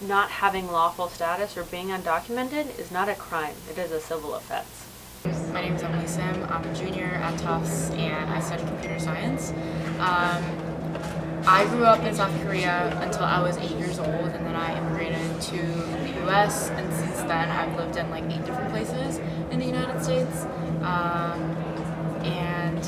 not having lawful status or being undocumented is not a crime. It is a civil offense. My name is Emily Sim. I'm a junior at Tufts and I study computer science. I grew up in South Korea until I was 8 years old, and then I immigrated to the US, and since then I've lived in like 8 different places in the United States. And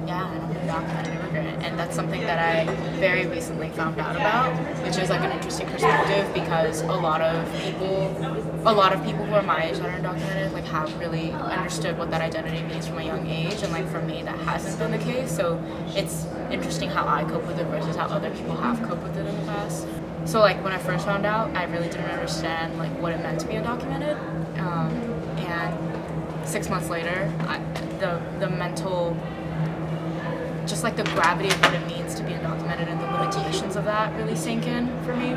yeah, I'm an undocumented immigrant, and that's something that I very recently found out about, which is like an interesting perspective because a lot of people who are my age that are undocumented like have really understood what that identity means from a young age, and like for me that hasn't been the case. So it's interesting how I cope with it versus how other people have coped with it in the past. So like when I first found out, I really didn't understand like what it meant to be undocumented, and 6 months later, the mental, just like the gravity of what it means to be undocumented and the limitations of that really sink in for me.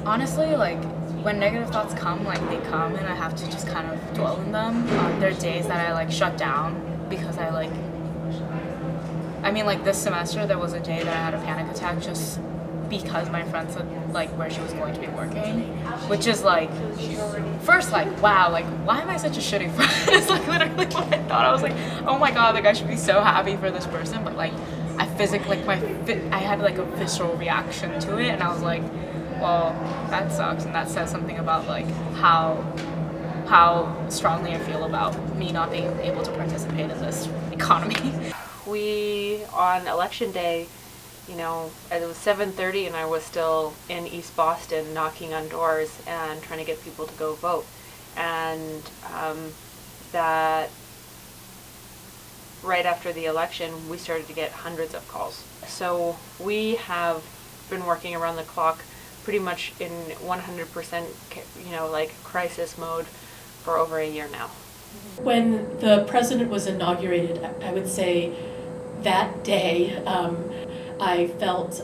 Honestly, like when negative thoughts come, like they come and I have to just kind of dwell in them. There are days that I like shut down because like this semester there was a day that I had a panic attack just because my friend said like where she was going to be working, which is like, first like, wow, like why am I such a shitty friend? It's like literally what I thought. I was like, oh my god, like I should be so happy for this person, but like I physically, like I had like a visceral reaction to it, and I was like, well, that sucks, and that says something about like how strongly I feel about me not being able to participate in this economy. We, on election day, you know, it was 7:30 and I was still in East Boston knocking on doors and trying to get people to go vote. And that right after the election, we started to get hundreds of calls. So we have been working around the clock pretty much in 100%, you know, like crisis mode for over a year now. When the president was inaugurated, I would say that day, I felt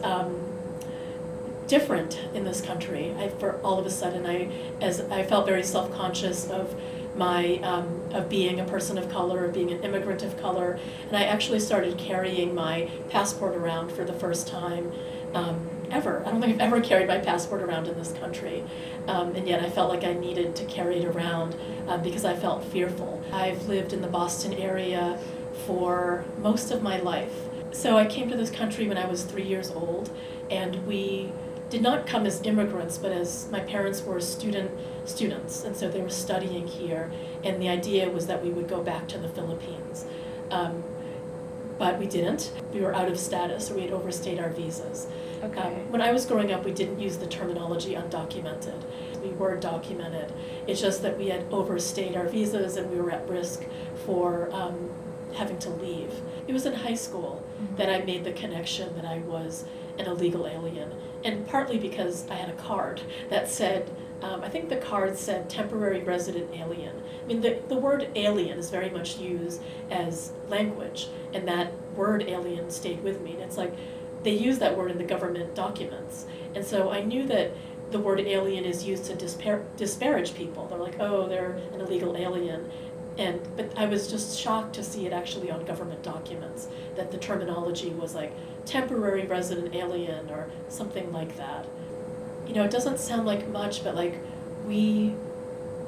different in this country. For all of a sudden, I felt very self-conscious of of being a person of color, of being an immigrant of color, and I actually started carrying my passport around for the first time ever. I don't think I've ever carried my passport around in this country, and yet I felt like I needed to carry it around because I felt fearful. I've lived in the Boston area for most of my life. So I came to this country when I was 3 years old, and we did not come as immigrants, but as my parents were students, and so they were studying here, and the idea was that we would go back to the Philippines. But we didn't. We were out of status, or we had overstayed our visas. Okay. When I was growing up, we didn't use the terminology undocumented. We were documented. It's just that we had overstayed our visas and we were at risk for having to leave. It was in high school that I made the connection that I was an illegal alien, and partly because I had a card that said, I think the card said temporary resident alien. I mean, the word alien is very much used as language, and that word alien stayed with me. And it's like, they use that word in the government documents. And so I knew that the word alien is used to disparage people. They're like, oh, they're an illegal alien. But I was just shocked to see it actually on government documents, that the terminology was like temporary resident alien or something like that. You know, it doesn't sound like much, but like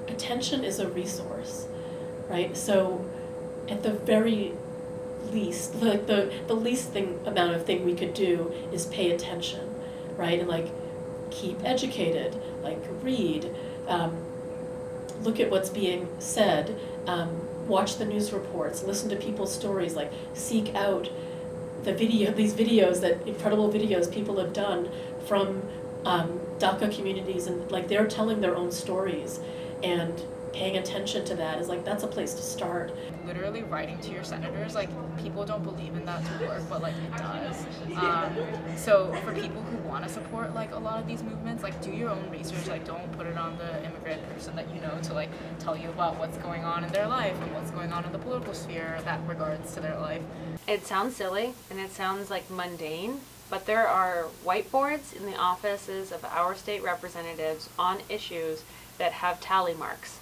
attention is a resource, right? So at the very least, like the least amount of thing we could do is pay attention, right? And like keep educated, like read, look at what's being said, watch the news reports, listen to people's stories, like seek out these videos, that incredible videos people have done from DACA communities, and like they're telling their own stories, and paying attention to that is like, that's a place to start. Literally writing to your senators, like people don't believe in that to work, but like it does. So for people who want to support like a lot of these movements, like do your own research, like don't put it on the immigrant person that you know to like tell you about what's going on in their life and what's going on in the political sphere that regards to their life. It sounds silly and it sounds like mundane, but there are whiteboards in the offices of our state representatives on issues that have tally marks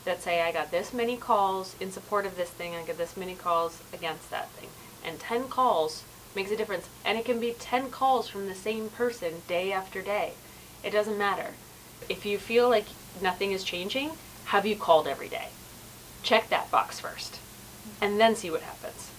that say, I got this many calls in support of this thing, I got this many calls against that thing. And 10 calls makes a difference. And it can be 10 calls from the same person day after day. It doesn't matter. If you feel like nothing is changing, have you called every day? Check that box first, and then see what happens.